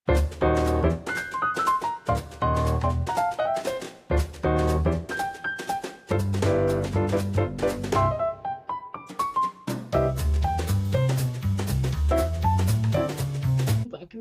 Welcome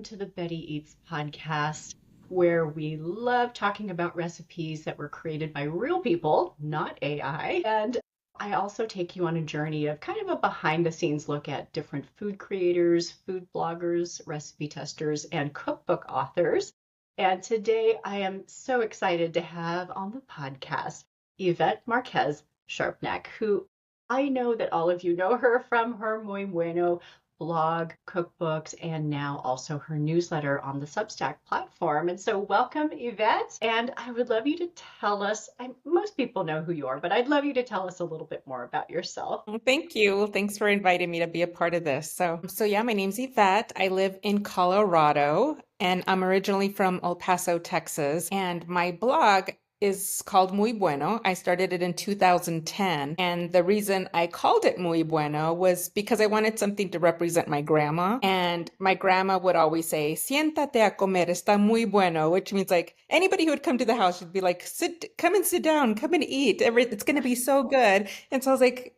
to the Betty Eats podcast, where we love talking about recipes that were created by real people, not AI. And I also take you on a journey of kind of a behind the scenes look at different food creators, food bloggers, recipe testers, and cookbook authors. And today I am so excited to have on the podcast Yvette Marquez-Sharpnack, who I know that all of you know her from her Muy Bueno blog, cookbooks, and now also her newsletter on the Substack platform. And so welcome, Yvette. And I would love you to tell us, most people know who you are, but I'd love you to tell us a little bit more about yourself. Well, thank you. Well, thanks for inviting me to be a part of this. So yeah, my name's Yvette. I live in Colorado and I'm originally from El Paso, Texas. And my blog is called Muy Bueno. I started it in 2010. And the reason I called it Muy Bueno was because I wanted something to represent my grandma. And my grandma would always say, Siéntate a comer, está muy bueno, which means like anybody who would come to the house would be like, come and sit down, come and eat. It's going to be so good. And so I was like,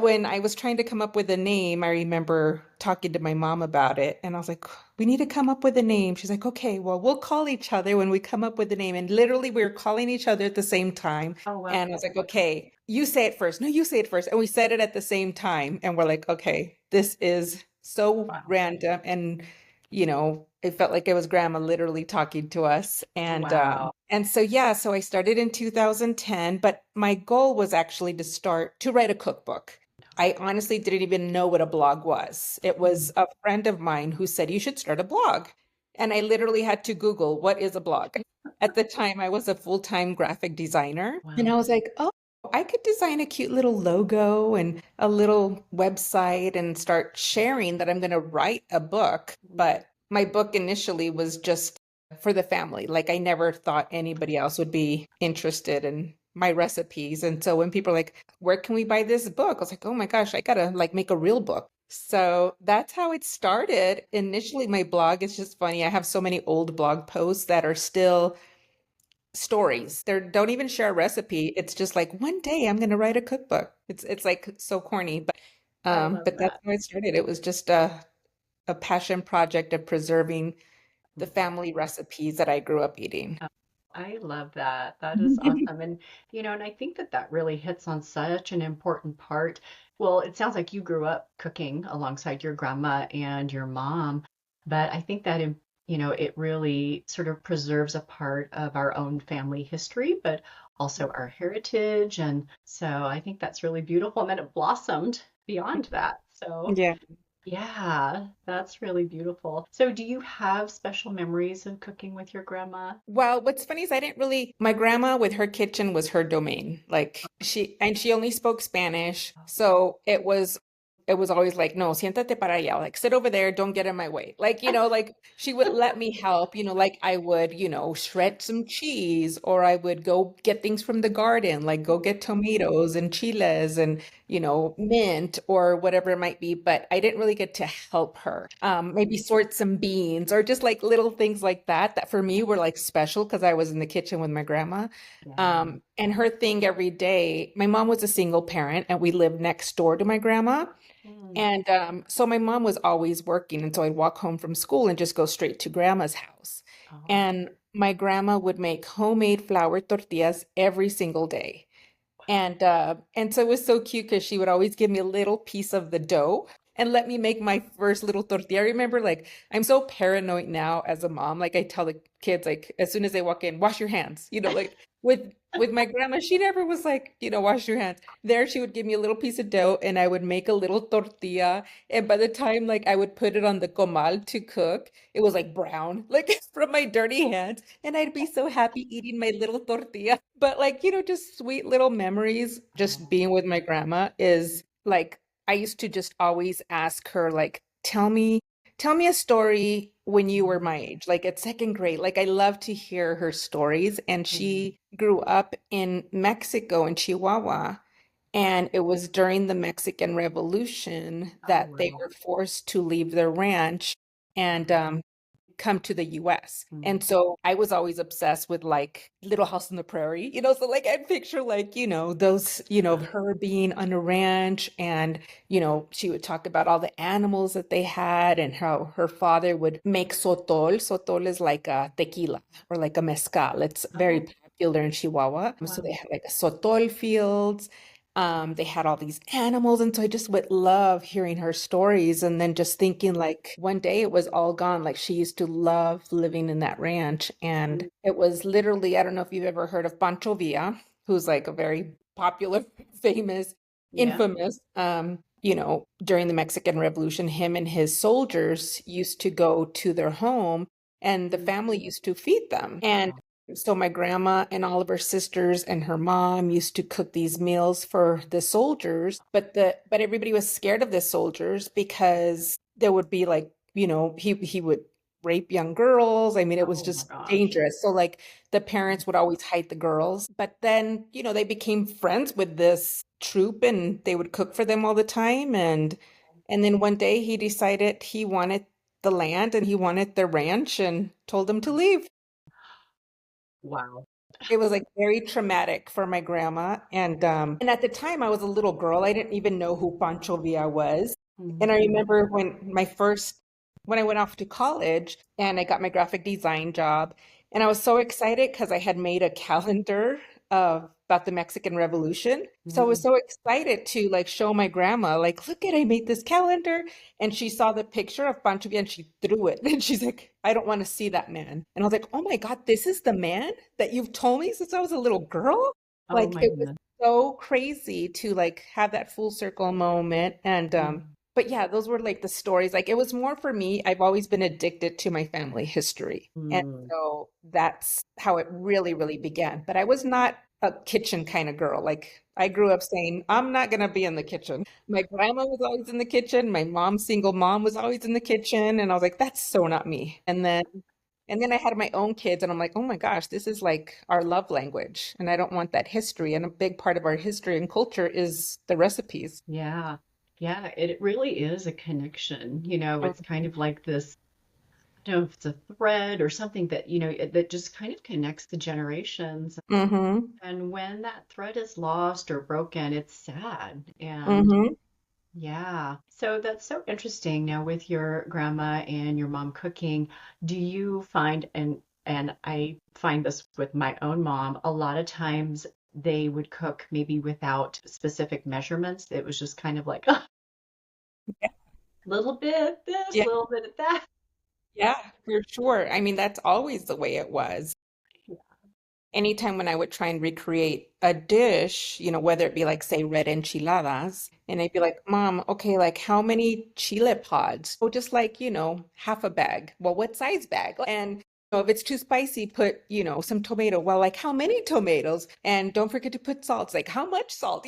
when I was trying to come up with a name, I remember talking to my mom about it. And I was like, we need to come up with a name. She's like, okay, well, we'll call each other when we come up with a name. And literally we were calling each other at the same time. Oh, wow. And I was like, okay, you say it first. No, you say it first. And we said it at the same time. And we're like, okay, this is so random. And, it felt like it was grandma literally talking to us. And, so I started in 2010, but my goal was actually to write a cookbook. I honestly didn't even know what a blog was. It was a friend of mine who said, you should start a blog. And I literally had to Google, what is a blog? At the time, I was a full-time graphic designer. Wow. And I was like, oh, I could design a cute little logo and a little website and start sharing that I'm going to write a book. But my book initially was just for the family. Like I never thought anybody else would be interested in my recipes. And so when people are like, where can we buy this book? I was like, oh my gosh, I gotta make a real book. So that's how it started. Initially, my blog is just funny. I have so many old blog posts that are still stories. They don't even share a recipe. It's just like one day I'm gonna write a cookbook. It's like so corny, but that's how it started. It was just a passion project of preserving the family recipes that I grew up eating. I love that. That is awesome. And, and I think that really hits on such an important part. Well, it sounds like you grew up cooking alongside your grandma and your mom, but I think that, it really sort of preserves a part of our own family history, but also our heritage. And so I think that's really beautiful. And then it blossomed beyond that. So yeah, that's really beautiful. So do you have special memories of cooking with your grandma? Well, what's funny is my grandma with her kitchen was her domain. Like she only spoke Spanish. So it was always like, no, siéntate para allá, like sit over there, don't get in my way. Like, like she would let me help, like I would, shred some cheese or I would go get things from the garden, like go get tomatoes and chiles and, mint or whatever it might be. But I didn't really get to help her. Maybe sort some beans or just like little things like that for me were like special because I was in the kitchen with my grandma. And her thing every day, my mom was a single parent and we lived next door to my grandma. And so my mom was always working. And so I'd walk home from school and just go straight to grandma's house. Oh. And my grandma would make homemade flour tortillas every single day. And so it was so cute because she would always give me a little piece of the dough and let me make my first little tortilla. I remember like, I'm so paranoid now as a mom. Like I tell the kids, like as soon as they walk in, wash your hands, like with my grandma, she never was like, wash your hands. There, she would give me a little piece of dough and I would make a little tortilla. And by the time like I would put it on the comal to cook, it was like brown, like from my dirty hands. And I'd be so happy eating my little tortilla. But like, just sweet little memories, just being with my grandma is like, I used to just always ask her, like, tell me a story when you were my age, like at second grade. Like I love to hear her stories. And she grew up in Mexico, in Chihuahua. And it was during the Mexican Revolution that they were forced to leave their ranch. And come to the US. Mm. And so I was always obsessed with like Little House on the Prairie, so like I'd picture like, those, of Yeah. her being on a ranch and, she would talk about all the animals that they had and how her father would make sotol. Sotol is like a tequila or like a mezcal. It's very Oh, popular in Chihuahua. So they wow. had like a sotol fields. They had all these animals, and so I just would love hearing her stories and then just thinking like one day it was all gone. Like she used to love living in that ranch. And Mm. it was literally, I don't know if you've ever heard of Pancho Villa, who's like a very popular, famous, Yeah. infamous, during the Mexican Revolution, him and his soldiers used to go to their home and the Mm. family used to feed them. And Wow. so my grandma and all of her sisters and her mom used to cook these meals for the soldiers, but everybody was scared of the soldiers because there would be like, he would rape young girls. I mean, it was Oh my just gosh. dangerous. So like the parents would always hide the girls, but then, they became friends with this troop and they would cook for them all the time and then one day he decided he wanted the land and he wanted the ranch and told them to leave. Wow. It was like very traumatic for my grandma. And at the time I was a little girl. I didn't even know who Pancho Villa was. And I Mm. remember when I went off to college and I got my graphic design job, and I was so excited because I had made a calendar about the Mexican Revolution. So I was Mm. so excited to like show my grandma, like, look at, I made this calendar. And she saw the picture of Pancho Villa and she threw it. And she's like, I don't want to see that man. And I was like, oh my God, this is the man that you've told me since I was a little girl? Oh Like my it was goodness. so crazy to like have that full circle moment. And Mm. but yeah, those were like the stories. Like it was more for me. I've always been addicted to my family history. And Mm. so that's how it really, really began. But I was not a kitchen kind of girl. Like I grew up saying, I'm not going to be in the kitchen. My grandma was always in the kitchen. My mom, single mom, was always in the kitchen. And I was like, that's so not me. And then I had my own kids, and I'm like, oh my gosh, this is like our love language. And I don't want that history. And a big part of our history and culture is the recipes. Yeah. Yeah, it really is a connection. It's kind of like this, I don't know if it's a thread or something that, that just kind of connects the generations. Mm-hmm. And when that thread is lost or broken, it's sad. And Mm-hmm. yeah, so that's so interesting. Now, with your grandma and your mom cooking, do you find, and I find this with my own mom, a lot of times they would cook maybe without specific measurements. It was just kind of like a little bit this, Yeah. little bit of that. Yeah, for sure. I mean, that's always the way it was. Anytime when I would try and recreate a dish, whether it be like, say, red enchiladas, and I'd be like, Mom, okay, like how many chile pods? Oh, just like, half a bag. Well, what size bag? And if it's too spicy, put, some tomato. Well, like how many tomatoes? And don't forget to put salt. It's like, how much salt?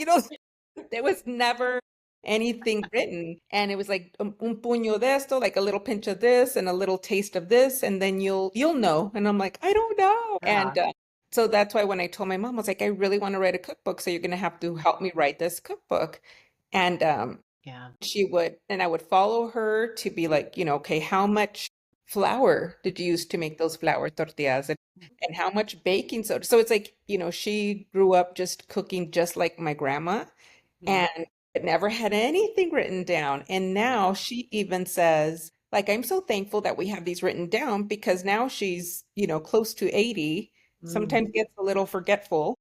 There was never anything written. And it was like un puño de esto, like a little pinch of this and a little taste of this, and then you'll know. And I'm like, I don't know. Yeah. So that's why when I told my mom, I was like, I really want to write a cookbook, so you're gonna have to help me write this cookbook. And Yeah. and I would follow her to be like, okay, how much flour did you use to make those flour tortillas? And how much baking soda? So it's like, she grew up just cooking just like my grandma Mhm. and it never had anything written down. And now she even says, like, I'm so thankful that we have these written down because now she's, close to 80, Mm. sometimes gets a little forgetful.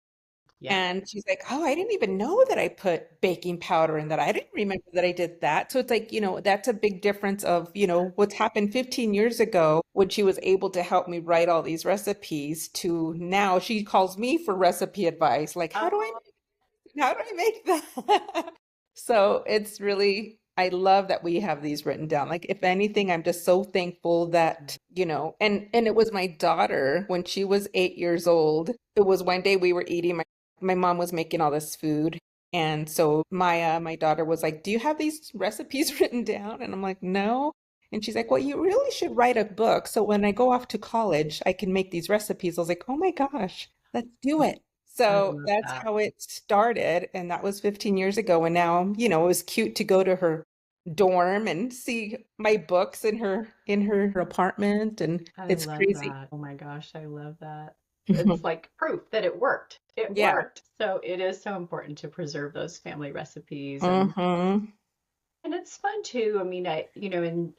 Yeah. And she's like, oh, I didn't even know that I put baking powder in that. I didn't remember that I did that. So it's like, that's a big difference of, what's happened 15 years ago when she was able to help me write all these recipes to now she calls me for recipe advice. Like, Oh, how do I make that? So it's really, I love that we have these written down. Like, if anything, I'm just so thankful that, and it was my daughter when she was 8 years old. It was one day we were eating, my mom was making all this food. And so Maya, my daughter, was like, do you have these recipes written down? And I'm like, no. And she's like, well, you really should write a book. So when I go off to college, I can make these recipes. I was like, oh my gosh, let's do it. I So love that's that. how it started. And that was 15 years ago. And now, it was cute to go to her dorm and see my books in her apartment, and I it's love crazy. that. Oh my gosh, I love that. It's like proof that it worked. It Yeah. worked. So it is so important to preserve those family recipes Hmm. and it's fun too. I mean, and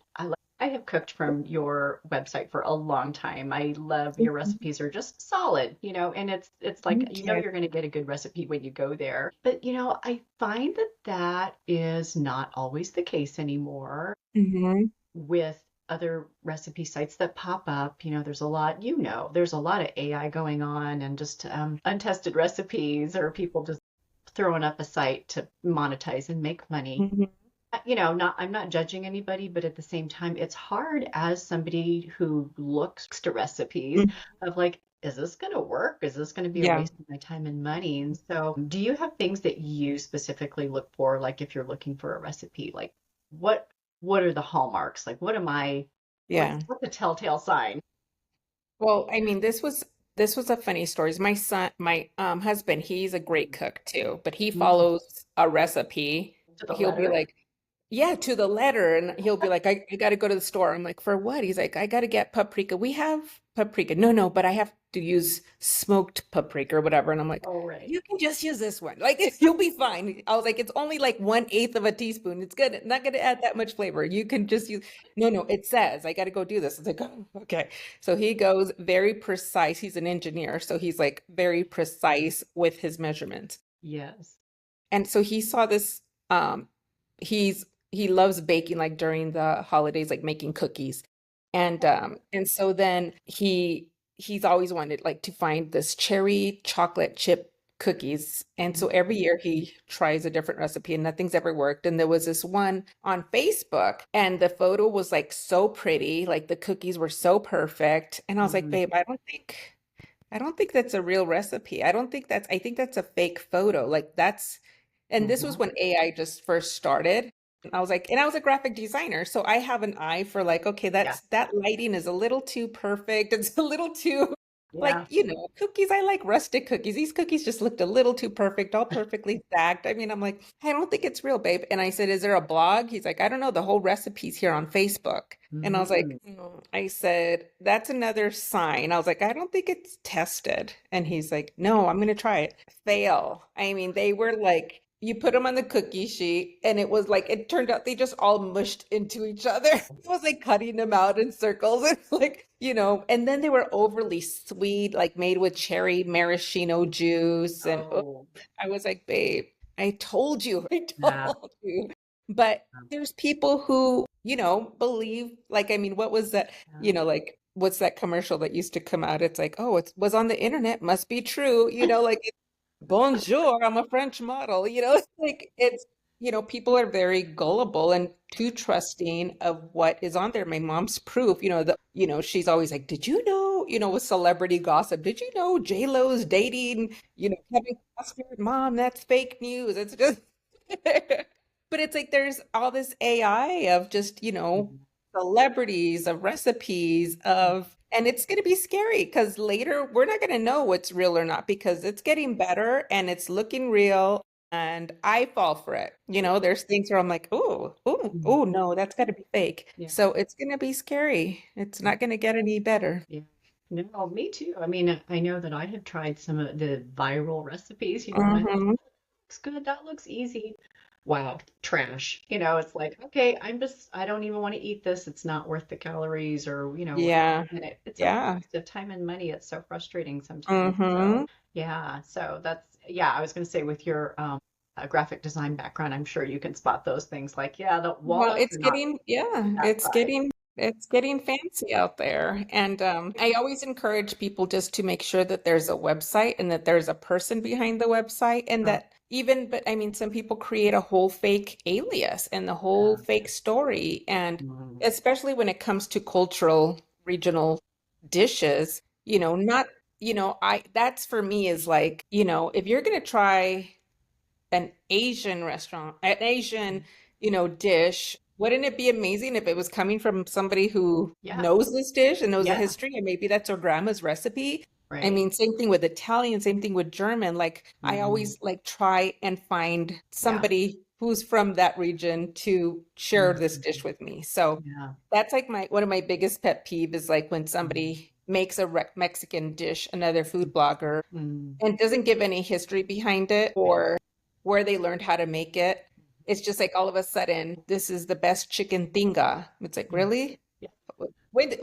I have cooked from your website for a long time. I love your recipes are just solid, and it's like Thank you. you're going to get a good recipe when you go there. But I find that that is not always the case anymore Hmm. with other recipe sites that pop up. There's a lot of AI going on and just untested recipes or people just throwing up a site to monetize and make money. Hmm. Not I'm not judging anybody, but at the same time, it's hard as somebody who looks to recipes of like, is this going to work? Is this going to be a Yeah. waste of my time and money? And so, do you have things that you specifically look for, like if you're looking for a recipe, like what what are the hallmarks? Like, Yeah. what's the telltale sign Well, I mean, this was a funny story. My son, my husband, he's a great cook too, but he Mhm. follows a recipe. To the He'll be letter? like, yeah, to the letter. And he'll be like, I got to go to the store. I'm like, for what? He's like, I got to get paprika. We have paprika. No, no, but I have to use smoked paprika or whatever. And I'm like, Oh, right. you can just use this one. Like, you'll be fine. I was like, it's only like 1/8 of a teaspoon. It's good. Not going to add that much flavor. You can just use, no, no, it says I got to go do this. It's like, oh, okay. So he goes very precise. He's an engineer. So he's like very precise with his measurements. Yes. And so he saw this, he's he loves baking like during the holidays, like making cookies. And so then he's always wanted like to find this cherry chocolate chip cookies. And so every year he tries a different recipe and nothing's ever worked. And there was this one on Facebook and the photo was like so pretty, like the cookies were so perfect. And I was like, Mhm. babe, I don't think that's a real recipe. I think that's a fake photo. Like that's, and this was Mhm. when AI just first started. And I was like, and I was a graphic designer, so I have an eye for like, okay, Yeah. that lighting is a little too perfect. It's a little too like, Yeah. cookies. I like rustic cookies. These cookies just looked a little too perfect, all perfectly stacked. I mean, I'm like, I don't think it's real, babe. And I said, is there a blog? He's like, I don't know. The whole recipe's here on Facebook. And I was like, Mhm. I said, that's another sign. I was like, I don't think it's tested. And he's like, no, I'm going to try it. Fail. I mean, they were like, you put them on the cookie sheet, and it was like, it turned out they just all mushed into each other. It was like cutting them out in circles and like, and then they were overly sweet, like made with cherry maraschino juice. And oh, Oh, I was like, babe, I told you, I yeah. told you. But there's people who, believe, like, I mean, what was that, Yeah. like, what's that commercial that used to come out? It's like, oh, it was on the internet, must be true, like, bonjour, I'm a French model, it's like, people are very gullible and too trusting of what is on there. My mom's proof, she's always like, did you know, with celebrity gossip, did you know J-Lo's dating, Kevin Costner? Mom, that's fake news. It's just but it's like there's all this AI of just, Mhm. celebrities, of recipes, and it's going to be scary because later we're not going to know what's real or not because it's getting better and it's looking real. And I fall for it. There's things where I'm like, Mhm. oh, no, that's got to be fake. Yeah. So it's going to be scary. It's not going to get any better. Yeah. No, me too. I mean, I know that I have tried some of the viral recipes, and I thought, Hmm. looks good, that looks easy. Wow, trash. It's like, okay, I don't even want to eat this. It's not worth the calories or, Yeah. and it's a Yeah. waste of time and money. It's so frustrating sometimes. So, Hmm. yeah, yeah, I was going to say with your graphic design background, I'm sure you can spot those things like, yeah, the Well, walnuts are not that size. it's getting fancy out there. And I always encourage people just to make sure that there's a website and that there's a person behind the website and Oh, that even, but I mean, some people create a whole fake alias and the whole yeah. fake story. And Mhm. especially when it comes to cultural, regional dishes, not, that's for me is like, if you're going to try an Asian restaurant, an Asian, dish. Wouldn't it be amazing if it was coming from somebody who Yeah, knows this dish and knows the yeah, history and maybe that's her grandma's recipe? I right. mean, same thing with Italian, same thing with German. Like I Mhm. always like try and find Yeah. somebody who's from that region to share this dish Mhm. with me. So Yeah. that's like my one of my biggest pet peeve is like when Mhm. somebody makes a Mexican dish, another food blogger, Mm. and doesn't give any history behind it or where they learned how to make it. It's just like all of a sudden, this is the best chicken tinga. It's like, Yeah. really? Yeah. When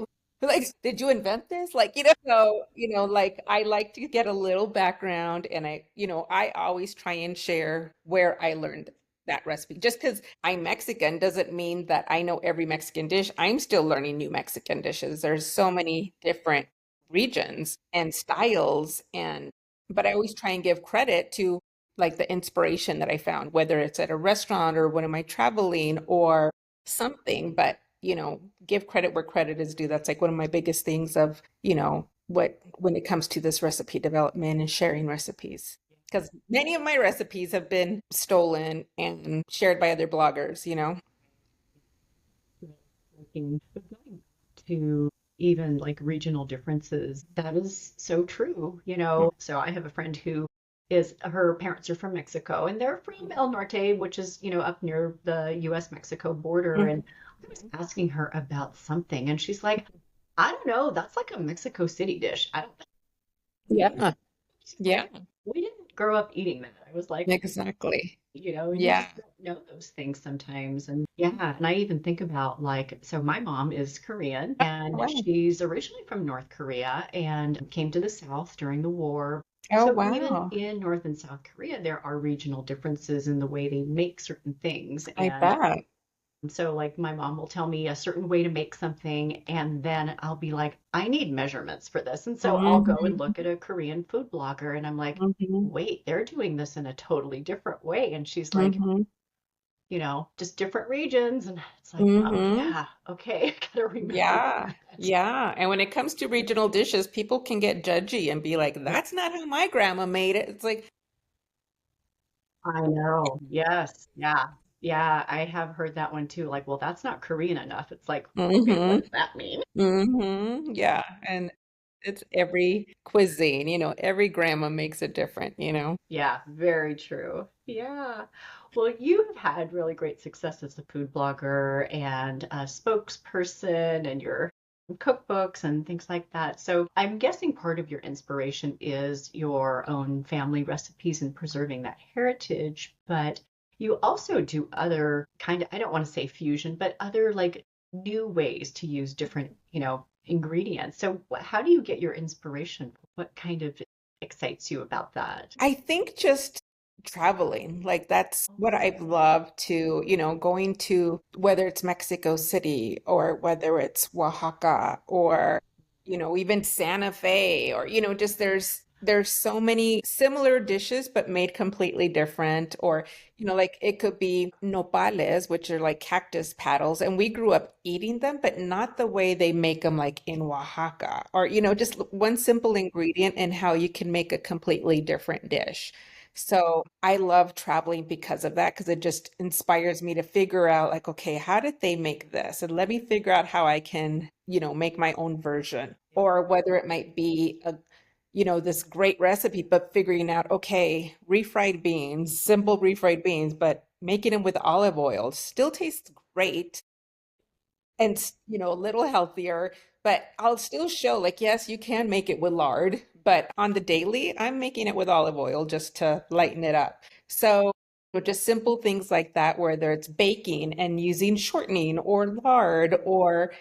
like did you invent this? Like, so, like I like to get a little background and I always try and share where I learned that recipe. Just because I'm Mexican doesn't mean that I know every Mexican dish. I'm still learning new Mexican dishes. There's so many different regions and styles and but I always try and give credit to like the inspiration that I found, whether it's at a restaurant or when am I traveling or something, but give credit where credit is due. That's like one of my biggest things of, what when it comes to this recipe development and sharing recipes. Because many of my recipes have been stolen and shared by other bloggers. Working, but going to even like regional differences, that is so true, you know. So I have a friend who her parents are from Mexico and they're from El Norte, which is, up near the US Mexico border. And Mhm. I was asking her about something and she's like, I don't know, that's like a Mexico City dish. I don't Yeah. She's Yeah. like, we didn't grow up eating that. I was like, Exactly. you Yeah. just don't know those things sometimes. And yeah, and I even think about like, so my mom is Korean and Wow. she's originally from North Korea and came to the South during the war. Oh, So even wow. in North and South Korea, there are regional differences in the way they make certain things. I And bet. so like my mom will tell me a certain way to make something and then I'll be like, I need measurements for this. And so I'll go and Hmm. look at a Korean food blogger and I'm like, Hmm. wait, they're doing this in a totally different way. And she's like, Hmm. just different regions. And it's like, oh Hmm. yeah, okay, I gotta remember Yeah, that. yeah. And when it comes to regional dishes, people can get judgy and be like, Yeah, that's not how my grandma made it. It's like, I know. Yes. Yeah. Yeah. I have heard that one too. Like, well, that's not Korean enough. It's like, okay, what mm-hmm, does that mean? yeah. And it's every cuisine, every grandma makes it different. Yeah, very true. Yeah. Well, you have had really great success as a food blogger and a spokesperson and your cookbooks and things like that. So I'm guessing part of your inspiration is your own family recipes and preserving that heritage, but you also do other kind of, I don't want to say fusion, but other like new ways to use different, ingredients. So how do you get your inspiration? What kind of excites you about that? I think just traveling, like that's what I've loved to, going to whether it's Mexico City or whether it's Oaxaca or, even Santa Fe or, just there's so many similar dishes but made completely different or like it could be nopales which are like cactus paddles and we grew up eating them but not the way they make them like in Oaxaca or just one simple ingredient and how you can make a completely different dish. So I love traveling because of that because it just inspires me to figure out like okay how did they make this and let me figure out how I can make my own version or whether it might be a this great recipe, but figuring out, okay, refried beans, simple refried beans, but making them with olive oil still tastes great and, a little healthier, but I'll still show like, yes, you can make it with lard, but on the daily, I'm making it with olive oil just to lighten it up. So, just simple things like that, whether it's baking and using shortening or lard or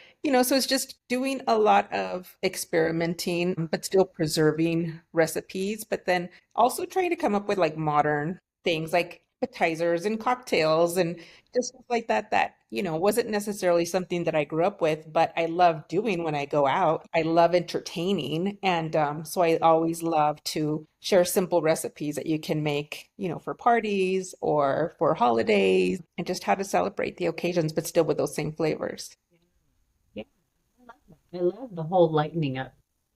so it's just doing a lot of experimenting, but still preserving recipes, but then also trying to come up with like modern things like appetizers and cocktails and just stuff like that that, wasn't necessarily something that I grew up with, but I love doing when I go out. I love entertaining. And so I always love to share simple recipes that you can make, for parties or for holidays and just how to celebrate the occasions, but still with those same flavors. Yeah, I love that. I love the whole lightening up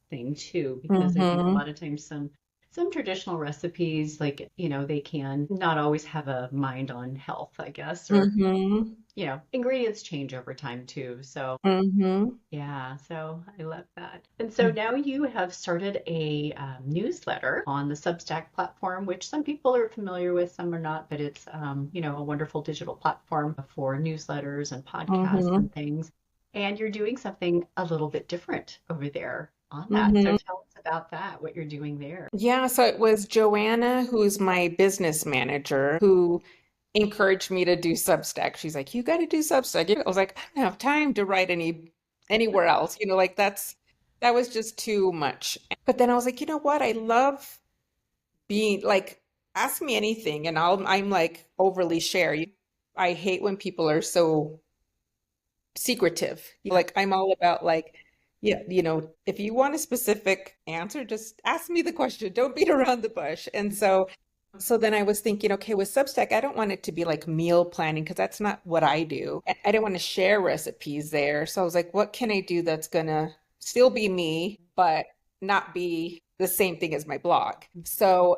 thing too, because I think a Mm-hmm. lot of times some some traditional recipes, like, they can not always have a mind on health, I guess, or, Mm-hmm. ingredients change over time too. So, Mm-hmm. yeah, so I love that. And so now you have started a newsletter on the Substack platform, which some people are familiar with, some are not, but it's, a wonderful digital platform for newsletters and podcasts Mm-hmm. and things. And you're doing something a little bit different over there on that. So Mm-hmm. tell us about that, what you're doing there. Yeah, so it was Joanna, who's my business manager, who encouraged me to do Substack. She's like, "You got to do Substack." I was like, "I don't have time to write anywhere else." Like that was just too much. But then I was like, "You know what? I love being like, ask me anything and I'm like overly share. I hate when people are so secretive. Like I'm all about like, yeah, if you want a specific answer, just ask me the question. Don't beat around the bush. And so then I was thinking, okay, with Substack, I don't want it to be like meal planning because that's not what I do. I didn't want to share recipes there. So I was like, what can I do that's gonna still be me, but not be the same thing as my blog? So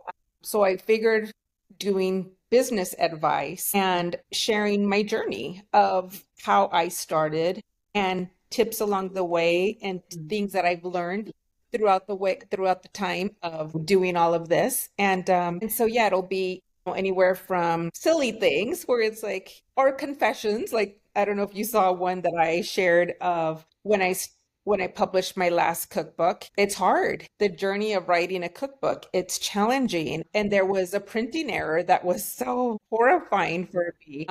I figured doing business advice and sharing my journey of how I started and tips along the way and things that I've learned throughout the time of doing all of this. And so yeah, it'll be anywhere from silly things where it's like or confessions. Like I don't know if you saw one that I shared of when I published my last cookbook. It's hard. The journey of writing a cookbook, it's challenging. And there was a printing error that was so horrifying for me.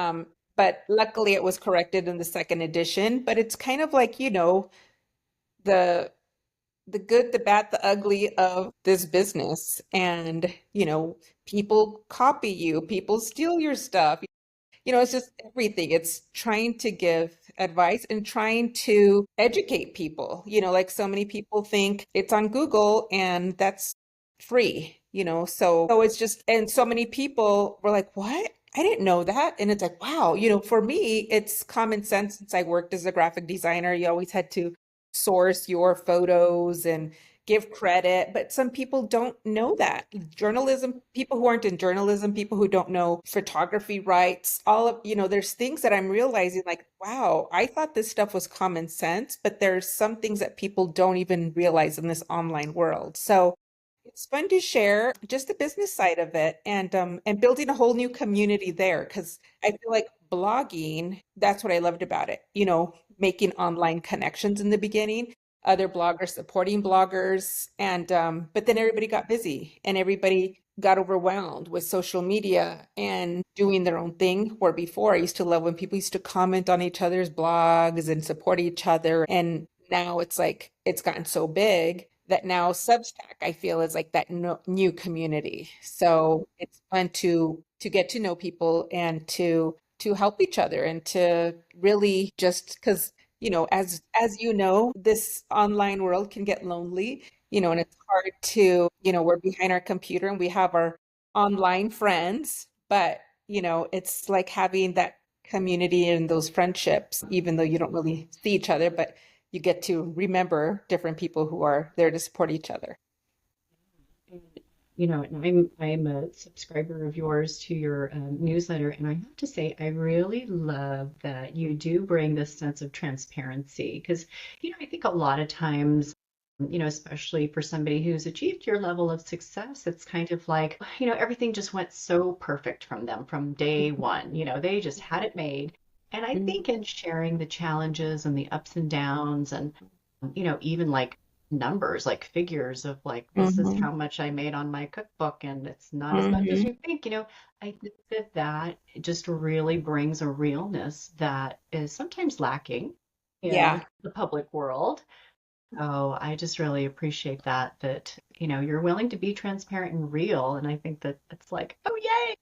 But luckily it was corrected in the second edition. But it's kind of like, the the good, the bad, the ugly of this business. And, people copy you, people steal your stuff. It's just everything. It's trying to give advice and trying to educate people. Like so many people think it's on Google and that's free, so it's just, and so many people were like, what? I didn't know that. And it's like, wow, for me, it's common sense since I worked as a graphic designer. You always had to source your photos and give credit, but some people don't know that. Journalism, people who aren't in journalism, people who don't know photography rights, all of, there's things that I'm realizing like, wow, I thought this stuff was common sense, but there's some things that people don't even realize in this online world. So it's fun to share just the business side of it and building a whole new community there because I feel like blogging, that's what I loved about it, making online connections in the beginning, other bloggers supporting bloggers but then everybody got busy and everybody got overwhelmed with social media and doing their own thing. Where before I used to love when people used to comment on each other's blogs and support each other. And now it's like it's gotten so big that now Substack I feel is like that new community. So it's fun to get to know people and to help each other and to really just because as this online world can get lonely, and it's hard to, we're behind our computer and we have our online friends, but it's like having that community and those friendships, even though you don't really see each other, but you get to remember different people who are there to support each other. And, and I'm a subscriber of yours to your newsletter, and I have to say I really love that you do bring this sense of transparency because, I think a lot of times, especially for somebody who's achieved your level of success, it's kind of like, everything just went so perfect from them from day one. They just had it made. And I Mhm. think in sharing the challenges and the ups and downs and even like numbers, like figures of like, this is Mhm. how much I made on my cookbook, and it's not as much as Mhm. you think, I think that just really brings a realness that is sometimes lacking in Yeah. the public world. So I just really appreciate that, you're willing to be transparent and real. And I think that it's like, oh, yay.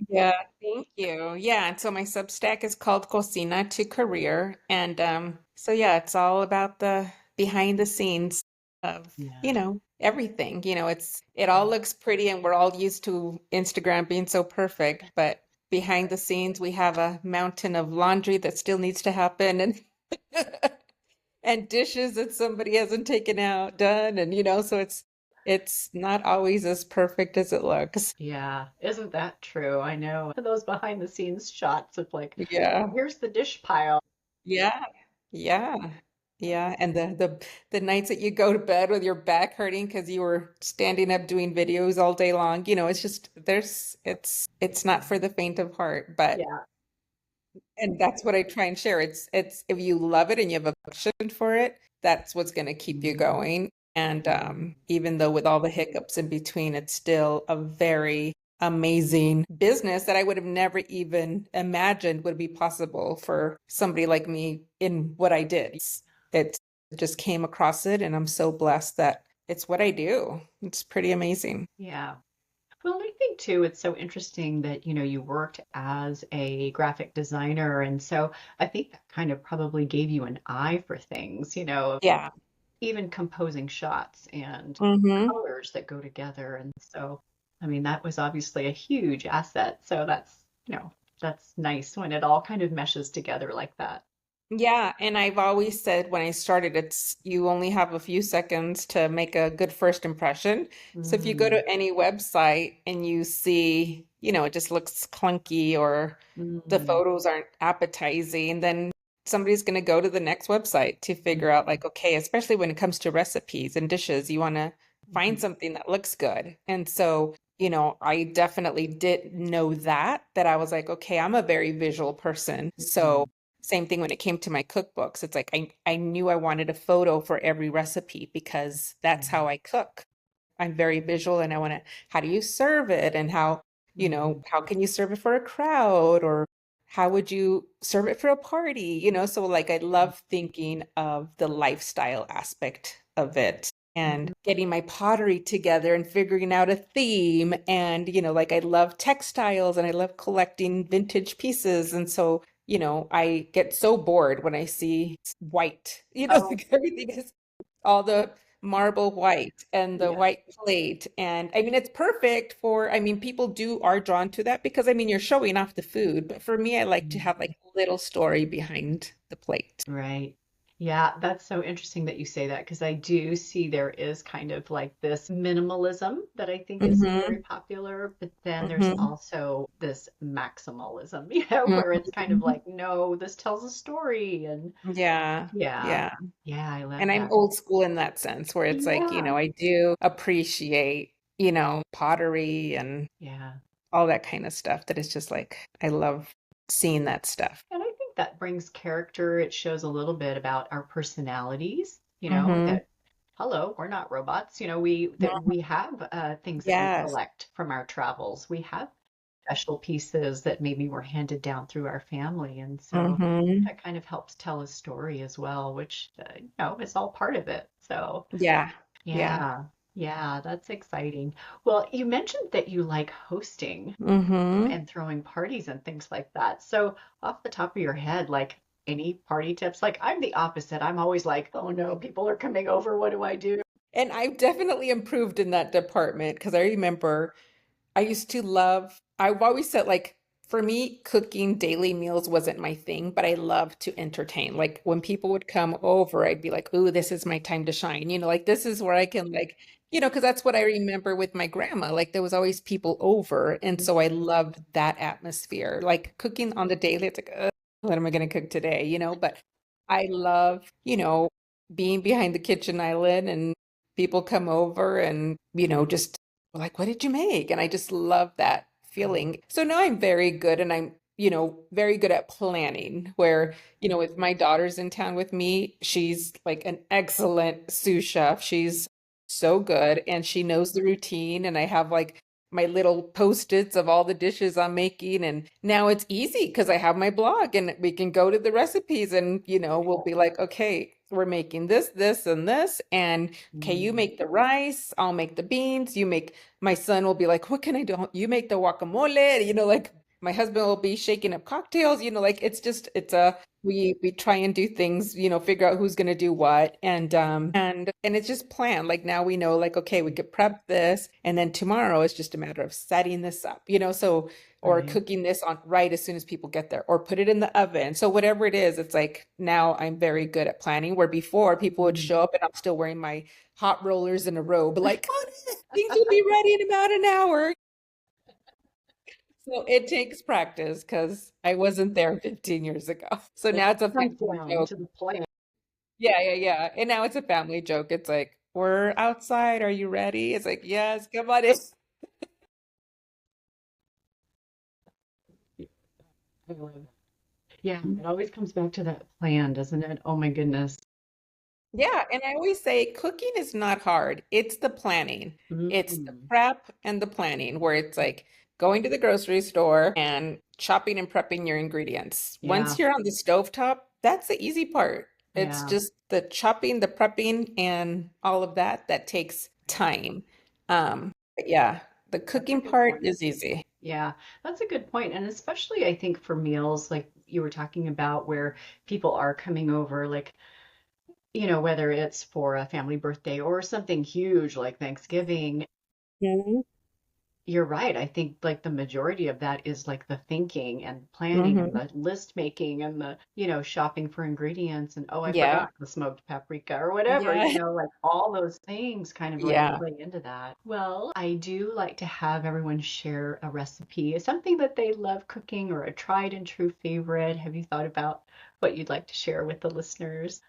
Yeah, thank you. Yeah, and so my Substack is called Cocina to Career. And so yeah, it's all about the behind the scenes of, Yeah. everything. It all looks pretty and we're all used to Instagram being so perfect, but behind the scenes we have a mountain of laundry that still needs to happen and and dishes that somebody hasn't taken out done and so It's not always as perfect as it looks. Yeah, isn't that true? I know. Those behind the scenes shots of like, Yeah. here's the dish pile. Yeah. Yeah. Yeah. And the nights that you go to bed with your back hurting because you were standing up doing videos all day long, it's just it's not for the faint of heart, but Yeah. and that's what I try and share. It's if you love it and you have a passion for it, that's what's going to keep you going. And even though with all the hiccups in between, it's still a very amazing business that I would have never even imagined would be possible for somebody like me in what I did. It just came across it, and I'm so blessed that it's what I do. It's pretty amazing. Yeah. Well, I think too, it's so interesting that, you worked as a graphic designer. And so I think that kind of probably gave you an eye for things, Yeah. even composing shots and Hmm. colors that go together. And so, I mean, that was obviously a huge asset. So that's nice when it all kind of meshes together like that. Yeah, and I've always said when I started, it's you only have a few seconds to make a good first impression. So if you go Mm, to any website and you see, it just looks clunky or the mm, photos aren't appetizing, then somebody's going to go to the next website to figure out like, okay, especially when it comes to recipes and dishes, you want to find mhm, something that looks good. And so, I definitely did know that I was like, okay, I'm a very visual person. So mhm, same thing when it came to my cookbooks. It's like I knew I wanted a photo for every recipe because that's how mhm, I cook. I'm very visual and I want to, how do you serve it? And how, mhm, how can you serve it for a crowd? Or how would you serve it for a party? So like I love thinking of the lifestyle aspect of it and mhm, getting my pottery together and figuring out a theme. And, like I love textiles and I love collecting vintage pieces. And so I get so bored when I see white, Oh, like everything is all the marble white and the yeah. white plate. And I mean, it's perfect for, I mean, people are drawn to that because I mean, you're showing off the food. But for me, I like to Mm. have like a little story behind the plate. Right. Yeah, that's so interesting that you say that because I do see there is kind of like this minimalism that I think is very Mm-hmm. popular, but then there's Mm-hmm. also this maximalism, where it's kind of Mm-hmm. like, no, this tells a story. And Yeah. yeah, Yeah. yeah, I love And I'm that. old school in that sense where it's like, Yeah, I do appreciate, pottery and yeah. all that kind of stuff that is just like, I love seeing that stuff. And I think that brings character. It shows a little bit about our personalities, Mm-hmm. that hello, we're not robots. We have things that we Yes. collect from our travels. We have special pieces that maybe were handed down through our family. And so Mm-hmm. that kind of helps tell a story as well, which, is all part of it. So Yeah. Yeah. yeah, yeah, that's exciting. Well, you mentioned that you like hosting Mm-hmm. and throwing parties and things like that. So, off the top of your head, like any party tips? Like, I'm the opposite. I'm always like, oh no, people are coming over. What do I do? And I've definitely improved in that department because I remember I used to love, I've always said, like, for me, cooking daily meals wasn't my thing, but I love to entertain. Like, when people would come over, I'd be like, ooh, this is my time to shine. Like, this is where I can, like, because that's what I remember with my grandma. Like, there was always people over. And so I loved that atmosphere. Like, cooking on the daily, it's like, what am I going to cook today? But I love, being behind the kitchen island and people come over and, just like, what did you make? And I just love that feeling. So now I'm very good and I'm, very good at planning where, if my daughter's in town with me, she's like an excellent sous chef. She's so good and she knows the routine. And I have like my little post-its of all the dishes I'm making. And now it's easy because I have my blog and we can go to the recipes and, we'll be like, okay, we're making this, this, and this. And okay, you Mm, make the rice, I'll make the beans, my son will be like, what can I do? You make the guacamole, like My husband will be shaking up cocktails, like it's a we try and do things, figure out who's going to do what, and it's just planned. Like now we know, like, okay, we could prep this, and then tomorrow it's just a matter of setting this up, so or Right. cooking this on right as soon as people get there, or put it in the oven. So whatever it is, it's like now I'm very good at planning, where before people would Mm. show up and I'm still wearing my hot rollers and a robe, like, oh, things will be ready in about an hour. So it takes practice because I wasn't there 15 years ago. So It now it's a comes family down joke. to the plan. Yeah, yeah, yeah. And now it's a family joke. It's like, we're outside. Are you ready? It's like, yes, come on in. I love it. Yeah, it always comes back to that plan, doesn't it? Oh my goodness. Yeah, and I always say cooking is not hard. It's the planning. It's the Mm. prep and the planning, where it's like going to the grocery store and chopping and prepping your ingredients. Yeah, Once you're on the stovetop, that's the easy part. It's yeah, just the chopping, the prepping, and all of that that takes time. But yeah, the that's a cooking good part point. is easy. Yeah, that's a good point. And especially I think for meals like you were talking about where people are coming over, like, whether it's for a family birthday or something huge like Thanksgiving. Mhm. You're right. I think like the majority of that is like the thinking and planning and Mhm. the list making and the, shopping for ingredients and oh, I Yeah. forgot the smoked paprika or whatever, Yeah. like all those things kind of like Yeah. play into that. Well, I do like to have everyone share a recipe, something that they love cooking or a tried and true favorite. Have you thought about what you'd like to share with the listeners?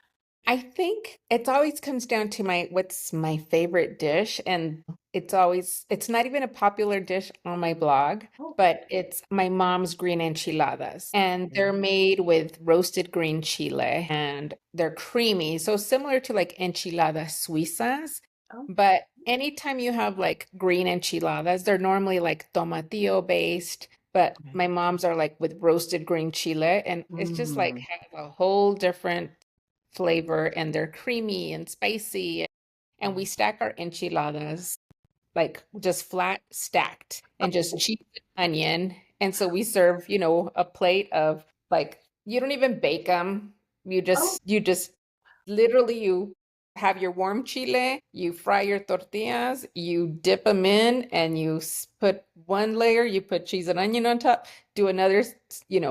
I think it always comes down to what's my favorite dish, and it's not even a popular dish on my blog, Oh, but it's my mom's green enchiladas. And they're yeah. made with roasted green chile and they're creamy, so similar to like enchiladas suizas. Oh, But anytime you have like green enchiladas, they're normally like tomatillo based, but okay. my mom's are like with roasted green chile, and it's just like Mm. have a whole different flavor, and they're creamy and spicy. And we stack our enchiladas like just flat stacked and just Oh, cheese and onion. And so we serve, a plate of like, you don't even bake them. oh, You just literally, you have your warm chile, you fry your tortillas, you dip them in, and put one layer, you put cheese and onion on top, do another,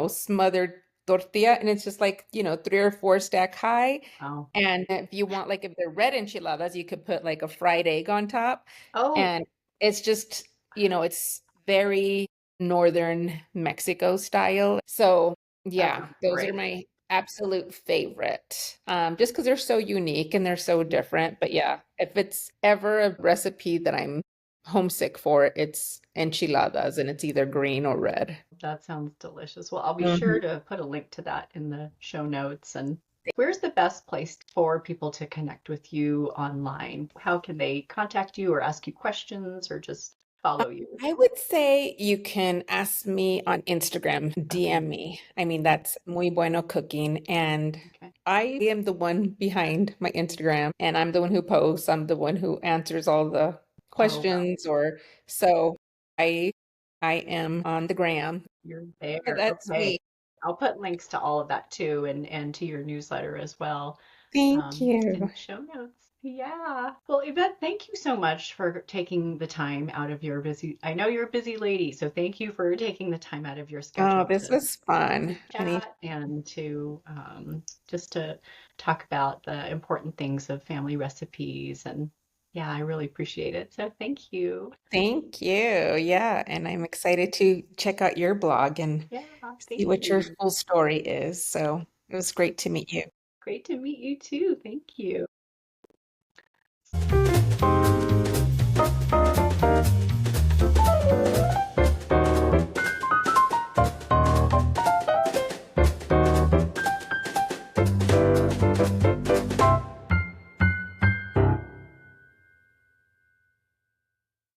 smothered tortilla, and it's just like, 3 or 4 stack high. oh, And if you want, like, if they're red enchiladas, you could put like a fried egg on top. oh, And it's just, it's very northern Mexico style. So that yeah, sounds those are great. my absolute favorite. Just because they're so unique and they're so different. But yeah, if it's ever a recipe that I'm homesick for, it's enchiladas, and it's either green or red. That sounds delicious. Well, I'll be sure Mhm. to put a link to that in the show notes. And where's the best place for people to connect with you online? How can they contact you or ask you questions or just follow you? I would say you can ask me on Instagram, Okay. DM me. I mean, that's Muy Bueno Cooking. And Okay. I am the one behind my Instagram, and I'm the one who posts. I'm the one who answers all the Oh, wow. questions, or so I I am on the gram. You're Yeah, there. that's Okay. me. I'll put links to all of that too and to your newsletter as well. Thank In you. the show notes. Yeah. Well, Yvette, thank you so much for taking the time out of your busy, I know you're a busy lady, so thank you for taking the time out of your Oh, schedule this was to fun. chat and to just to talk about the important things of family recipes. And yeah, I really appreciate it. So thank you. Thank you. Yeah, and I'm excited to check out your blog and Yeah, see thank what your you. full story is. So it was great to meet you. Great to meet you too. Thank you.